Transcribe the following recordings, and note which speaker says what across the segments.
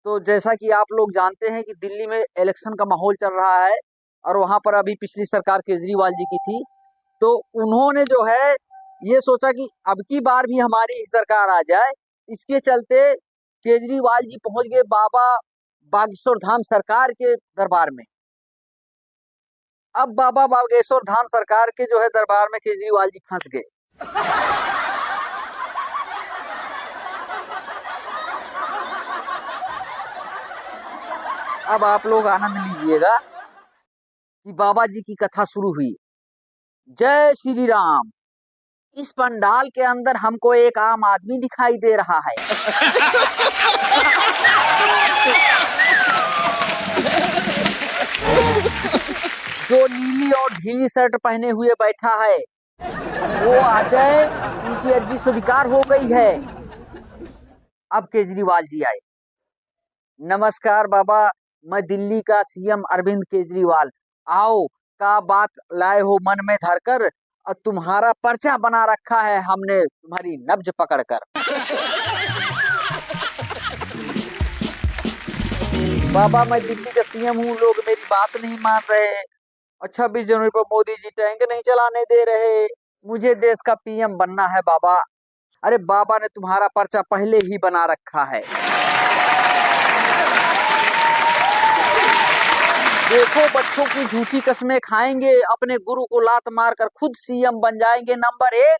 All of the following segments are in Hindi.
Speaker 1: तो जैसा कि आप लोग जानते हैं कि दिल्ली में इलेक्शन का माहौल चल रहा है और वहां पर अभी पिछली सरकार केजरीवाल जी की थी, तो उन्होंने जो है ये सोचा कि अब की बार भी हमारी ही सरकार आ जाए। इसके चलते केजरीवाल जी पहुंच गए बाबा बागेश्वर धाम सरकार के दरबार में। अब बाबा बागेश्वर धाम सरकार के जो है दरबार में केजरीवाल जी फंस गए। अब आप लोग आनंद लीजिएगा कि बाबा जी की कथा शुरू हुई। जय श्री राम। इस पंडाल के अंदर हमको एक आम आदमी दिखाई दे रहा है। जो नीली और ढीली शर्ट पहने हुए बैठा है वो आ जाए, उनकी अर्जी स्वीकार हो गई है। अब केजरीवाल जी आए। नमस्कार बाबा, मैं दिल्ली का सीएम अरविंद केजरीवाल। आओ, का बात लाए हो मन में धरकर, और तुम्हारा पर्चा बना रखा है हमने तुम्हारी नब्ज पकड़कर। बाबा मैं दिल्ली का सीएम हूँ, लोग मेरी बात नहीं मान रहे और 26 जनवरी पर मोदी जी टैंक नहीं चलाने दे रहे। मुझे देश का पीएम बनना है बाबा। अरे बाबा ने तुम्हारा पर्चा पहले ही बना रखा है। देखो बच्चों की झूठी कस्में खाएंगे, अपने गुरु को लात मारकर खुद सीएम बन जाएंगे नंबर 1,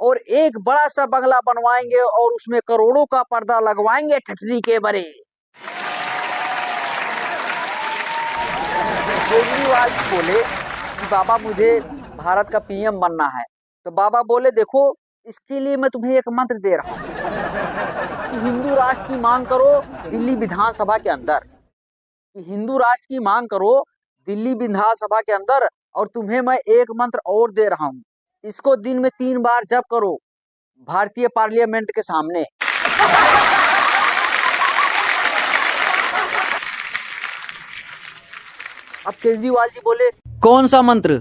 Speaker 1: और एक बड़ा सा बंगला बनवाएंगे और उसमें करोड़ों का पर्दा लगवाएंगे ठठरी के बरे। केजरीवाल बोले कि बाबा मुझे भारत का पीएम बनना है। तो बाबा बोले देखो, इसके लिए मैं तुम्हें एक मंत्र दे रहा हूँ कि हिंदू राष्ट्र की मांग करो दिल्ली विधानसभा के अंदर, कि हिंदू राष्ट्र की मांग करो दिल्ली विधानसभा के अंदर। और तुम्हें मैं एक मंत्र और दे रहा हूँ, इसको दिन में 3 बार जप करो भारतीय पार्लियामेंट के सामने। अब केजरीवाल जी बोले कौन सा मंत्र?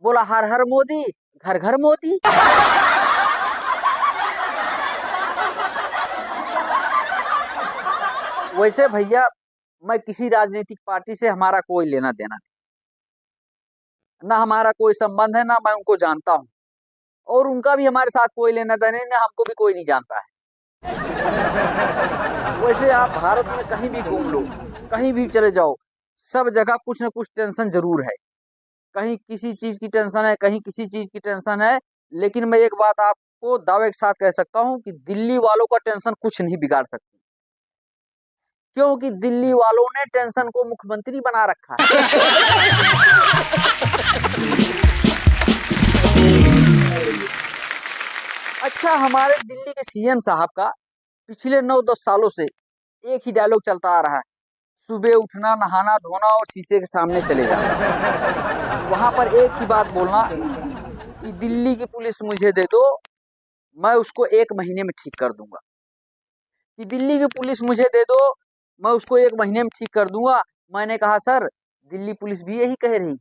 Speaker 1: बोला हर हर मोदी, घर घर मोदी। वैसे भैया मैं किसी राजनीतिक पार्टी से हमारा कोई लेना देना नहीं, ना हमारा कोई संबंध है, ना मैं उनको जानता हूँ और उनका भी हमारे साथ कोई लेना देना नहीं, ना हमको भी कोई नहीं जानता है। वैसे आप भारत में कहीं भी घूम लो, कहीं भी चले जाओ, सब जगह कुछ न कुछ टेंशन जरूर है। कहीं किसी चीज की टेंशन है, कहीं किसी चीज की टेंशन है। लेकिन मैं एक बात आपको दावे के साथ कह सकता हूँ कि दिल्ली वालों का टेंशन कुछ नहीं बिगाड़ सकती, क्योंकि दिल्ली वालों ने टेंशन को मुख्यमंत्री बना रखा है। अच्छा, हमारे दिल्ली के सीएम साहब का पिछले 9-10 सालों से एक ही डायलॉग चलता आ रहा है, सुबह उठना, नहाना धोना और शीशे के सामने चले जाना। वहां पर एक ही बात बोलना कि दिल्ली की पुलिस मुझे दे दो, मैं उसको 1 महीने में ठीक कर दूंगा। कि दिल्ली की पुलिस मुझे दे दो, मैं उसको 1 महीने में ठीक कर दूंगा। मैंने कहा सर, दिल्ली पुलिस भी यही कह रही।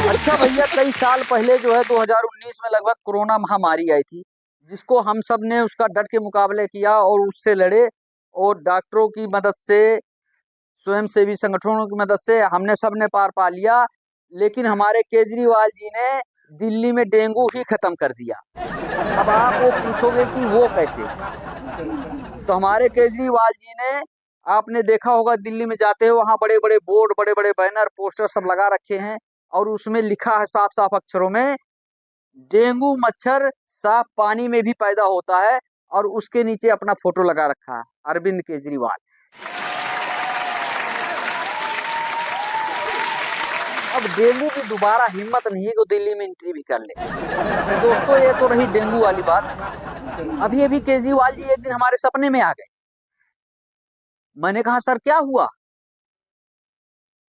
Speaker 1: अच्छा भैया, कई साल पहले जो है 2019 में लगभग कोरोना महामारी आई थी, जिसको हम सब ने उसका डट के मुकाबले किया और उससे लड़े, और डॉक्टरों की मदद से, स्वयंसेवी संगठनों की मदद से हमने सब ने पार पा लिया। लेकिन हमारे केजरीवाल जी ने दिल्ली में डेंगू ही खत्म कर दिया। अब आप वो पूछोगे कि वो कैसे? तो हमारे केजरीवाल जी ने, आपने देखा होगा दिल्ली में जाते हो, वहाँ बड़े बड़े बोर्ड, बड़े बड़े बैनर, पोस्टर सब लगा रखे हैं और उसमें लिखा है साफ साफ अक्षरों में, डेंगू मच्छर साफ पानी में भी पैदा होता है, और उसके नीचे अपना फोटो लगा रखा है, अरविंद केजरीवाल। अब डेंगू की दोबारा हिम्मत नहीं है कि दिल्ली में एंट्री भी कर ले। तो दोस्तों, ये तो रही डेंगू वाली बात। अभी अभी केजरीवाल जी एक दिन हमारे सपने में आ गए। मैंने कहा सर क्या हुआ?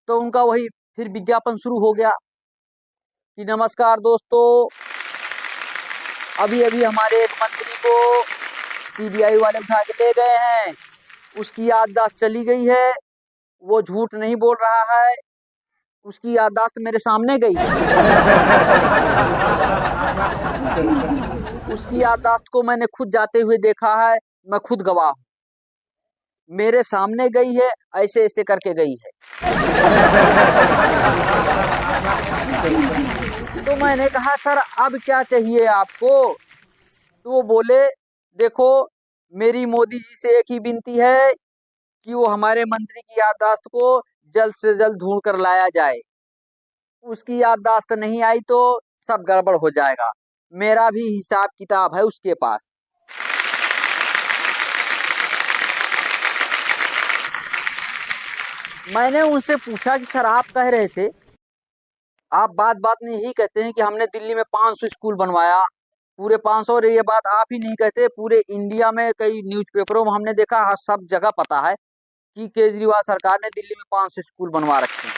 Speaker 1: तो उनका वही फिर विज्ञापन शुरू हो गया कि नमस्कार दोस्तों, अभी अभी हमारे एक मंत्री को सीबीआई वाले उठा के ले गए हैं, उसकी याददाश्त चली गई है, वो झूठ नहीं बोल रहा है, उसकी याददाश्त मेरे सामने गई। उसकी याददाश्त को मैंने खुद जाते हुए देखा है, मैं खुद गवाह हूँ। मेरे सामने गई है, ऐसे ऐसे करके गई है। तो मैंने कहा सर अब क्या चाहिए आपको? तो वो बोले देखो मेरी मोदी जी से एक ही विनती है कि वो हमारे मंत्री की याददाश्त को जल्द से जल्द ढूंढ कर लाया जाए। उसकी याददाश्त नहीं आई तो सब गड़बड़ हो जाएगा। मेरा भी हिसाब किताब है उसके पास। मैंने उनसे पूछा कि सर आप कह रहे थे, आप बात बात में यही कहते हैं कि हमने दिल्ली में 500 स्कूल बनवाया, पूरे 500। और ये बात आप ही नहीं कहते, पूरे इंडिया में कई न्यूज़पेपरों में हमने देखा, सब जगह पता है कि केजरीवाल सरकार ने दिल्ली में 500 स्कूल बनवा रखे हैं।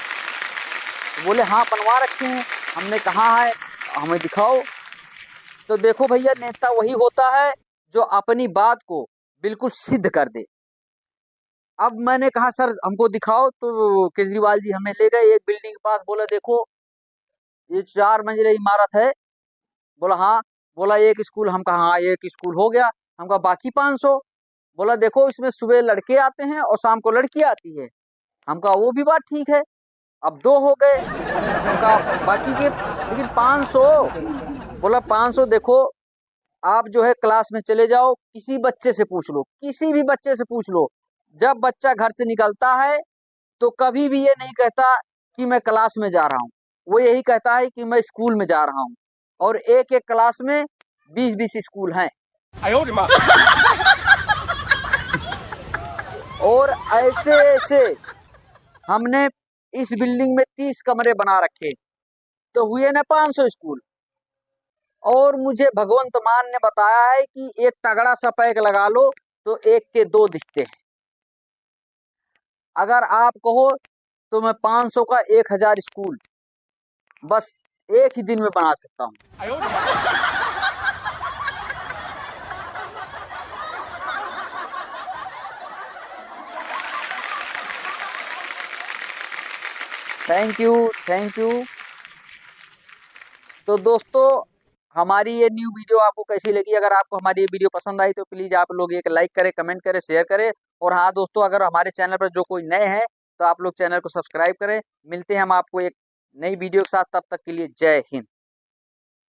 Speaker 1: तो बोले हाँ बनवा रखे हैं। हमने कहा है हमें दिखाओ। तो देखो भैया नेता वही होता है जो अपनी बात को बिल्कुल सिद्ध कर दे। अब मैंने कहा सर हमको दिखाओ, तो केजरीवाल जी हमें ले गए एक बिल्डिंग के पास। बोला देखो ये 4 मंजिला इमारत है। बोला हाँ। बोला एक स्कूल। हम कहा हाँ एक स्कूल हो गया। हम कहा बाकी 500? बोला देखो इसमें सुबह लड़के आते हैं और शाम को लड़की आती है। हम कहा वो भी बात ठीक है, अब 2 हो गए। हम कहा बाकी के लेकिन 500। बोला 500 देखो आप जो है क्लास में चले जाओ, किसी बच्चे से पूछ लो, किसी भी बच्चे से पूछ लो, जब बच्चा घर से निकलता है तो कभी भी ये नहीं कहता कि मैं क्लास में जा रहा हूँ, वो यही कहता है कि मैं स्कूल में जा रहा हूँ। और एक एक क्लास में 20-20 स्कूल हैं। और ऐसे ऐसे हमने इस बिल्डिंग में 30 कमरे बना रखे, तो हुए ना 500 स्कूल। और मुझे भगवंत मान ने बताया है कि एक तगड़ा सा पैक लगा लो तो एक के 2 दिखते हैं। अगर आप कहो तो मैं 500 का 1000 स्कूल बस एक ही दिन में बना सकता हूँ। Thank you, thank you. तो दोस्तों हमारी ये न्यू वीडियो आपको कैसी लगी? अगर आपको हमारी ये वीडियो पसंद आई तो प्लीज़ आप लोग एक लाइक करें, कमेंट करें, शेयर करें। और हाँ दोस्तों अगर हमारे चैनल पर जो कोई नए हैं तो आप लोग चैनल को सब्सक्राइब करें। मिलते हैं हम आपको एक नई वीडियो के साथ, तब तक के लिए जय हिंद।